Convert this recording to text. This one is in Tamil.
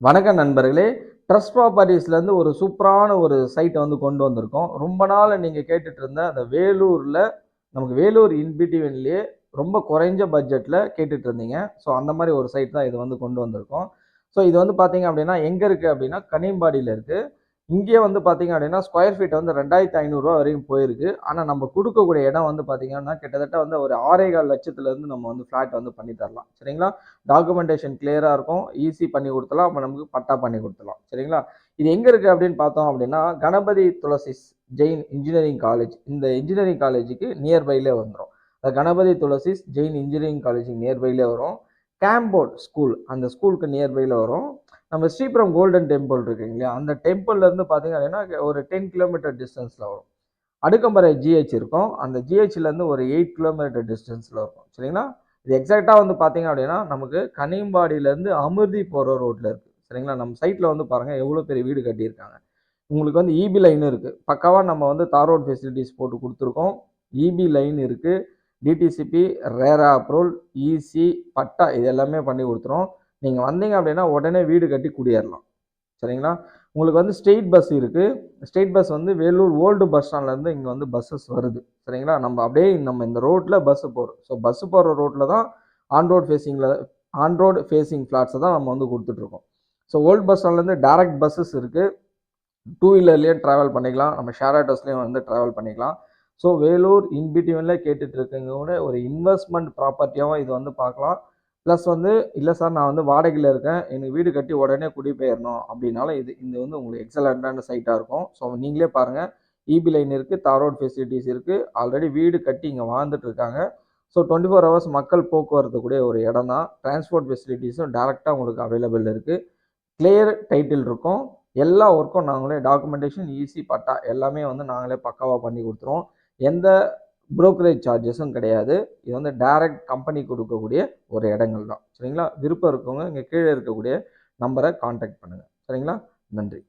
வணக்கம் நண்பர்களே. ட்ரஸ்ட் ப்ராப்பர்ட்டீஸ்லேருந்து ஒரு சூப்பரான ஒரு சைட்டை வந்து கொண்டு வந்திருக்கோம். ரொம்ப நாள் நீங்கள் கேட்டுட்டு இருந்த அந்த வேலூரில் நமக்கு வேலூர் இன்பிட்வீன்லேயே ரொம்ப குறைஞ்ச பட்ஜெட்டில் கேட்டுட்டு இருந்தீங்க. ஸோ அந்த மாதிரி ஒரு சைட் தான் இது வந்து கொண்டு வந்திருக்கோம். ஸோ இது வந்து பார்த்தீங்க அப்படின்னா எங்கே இருக்குது அப்படின்னா கனியம்பாடியில் இருக்குது. இங்கேயே வந்து பார்த்தீங்க அப்படின்னா ஸ்கொயர் ஃபீட் வந்து 2500 வரைக்கும் போயிருக்கு. ஆனால் நம்ம கொடுக்கக்கூடிய இடம் வந்து பார்த்தீங்கன்னா கிட்டத்தட்ட வந்து ஒரு 6.25 லட்சத்துலேருந்து நம்ம வந்து ஃப்ளாட் வந்து பண்ணி தரலாம். சரிங்களா? டாக்குமெண்டேஷன் கிளியராக இருக்கும். ஈஸி பண்ணி கொடுத்துலாம். அப்போ நமக்கு பட்டா பண்ணி கொடுத்துலாம். சரிங்களா? இது எங்கே இருக்குது அப்படின்னு பார்த்தோம் அப்படின்னா கணபதி துளசிஸ் ஜெயின் இன்ஜினியரிங் காலேஜ், இந்த இன்ஜினியரிங் காலேஜுக்கு நியர்பைலே வந்துடும். கணபதி துளசிஸ் ஜெயின் இன்ஜினியரிங் காலேஜுக்கு நியர்பைலே வரும். கேம்போர்ட் ஸ்கூல், அந்த ஸ்கூலுக்கு நியர்பையில் வரும். நம்ம ஸ்ரீபுரம் கோல்டன் டெம்பிள் இருக்குங்க இல்லையா, அந்த டெம்பிள்லேருந்து பார்த்தீங்க அப்படின்னா ஒரு 10 கிலோமீட்டர் டிஸ்டன்ஸில் வரும். அடுக்கம்பரை ஜிஹெச் இருக்கும். அந்த ஜிஹெச்லேருந்து ஒரு 8 கிலோமீட்டர் டிஸ்டன்ஸில் இருக்கும். சரிங்களா? இது எக்ஸாக்டாக வந்து பார்த்தீங்க அப்படின்னா நமக்கு கனியம்பாடியிலேருந்து அமிர்தி போகிற ரோட்டில் இருக்குது. சரிங்களா? நம்ம சைட்டில் வந்து பாருங்கள் எவ்வளோ பெரிய வீடு கட்டியிருக்காங்க. உங்களுக்கு வந்து இபி லைன் இருக்குது. பக்காவாக நம்ம வந்து தார் ரோட் ஃபெசிலிட்டிஸ் போட்டு கொடுத்துருக்கோம். இபி லைன் இருக்குது. டிடிசிபி, ரேரா அப்ரூவல், இசி, பட்டா இது எல்லாமே பண்ணி கொடுத்துரும். நீங்கள் வந்தீங்க அப்படின்னா உடனே வீடு கட்டி குடியேறலாம். சரிங்களா? உங்களுக்கு வந்து ஸ்டேட் பஸ் இருக்குது. ஸ்டேட் பஸ் வந்து வேலூர் ஓல்டு பஸ் ஸ்டாண்ட்லேருந்து இங்கே வந்து பஸ்ஸஸ் வருது. சரிங்களா? நம்ம அப்படியே நம்ம இந்த ரோட்டில் பஸ்ஸு போகிறோம். ஸோ பஸ்ஸு போகிற ரோட்டில் தான் ஆன் ரோடு ஃபேஸிங் ஃப்ளாட்ஸை தான் நம்ம வந்து கொடுத்துட்ருக்கோம். ஸோ ஓல்டு பஸ் ஸ்டாண்ட்லேருந்து டேரக்ட் பஸ்ஸஸ் இருக்குது. டூ வீலர்லேயும் ட்ராவல் பண்ணிக்கலாம். நம்ம ஷேர் ஆட்டோஸ்லேயும் வந்து ட்ராவல் பண்ணிக்கலாம். ஸோ வேலூர் இன்பிட்வீனில் கேட்டுட்டு இருக்கவங்க கூட ஒரு இன்வெஸ்ட்மெண்ட் ப்ராப்பர்ட்டியாகவும் இது வந்து பார்க்கலாம். ப்ளஸ் வந்து இல்லை சார் நான் வந்து வாடகையில் இருக்கேன், எனக்கு வீடு கட்டி உடனே குடிபெயரணும் அப்படின்னாலும் இது வந்து உங்களுக்கு எக்ஸலண்ட்டான சைட்டாக இருக்கும். ஸோ நீங்களே பாருங்கள், இபி லைன் இருக்குது, தார் ரோட் ஃபெசிலிட்டிஸ் இருக்குது, ஆல்ரெடி வீடு கட்டி இங்கே வாழ்ந்துட்டு இருக்காங்க. ஸோ 24 ஹவர்ஸ் மக்கள் போக்குவரத்து கூடிய ஒரு இடம் தான். டிரான்ஸ்போர்ட் ஃபெசிலிட்டிஸும் டேரெக்டாக உங்களுக்கு அவைலபிள் இருக்குது. கிளியர் டைட்டில் இருக்கும். எல்லா ஒர்க்கும் நாங்களே டாக்குமெண்டேஷன், ஈசி, பட்டா எல்லாமே வந்து நாங்களே பக்காவாக பண்ணி கொடுத்துருவோம். எந்த புரோக்கரேஜ் சார்ஜஸும் கிடையாது. இது வந்து டைரக்ட் கம்பெனி கொடுக்கக்கூடிய ஒரு இடங்கள் தான். சரிங்களா? விருப்பம் இருக்கவங்க இங்கே கீழே இருக்கக்கூடிய நம்பரை கான்டாக்ட் பண்ணுங்கள். சரிங்களா? நன்றி.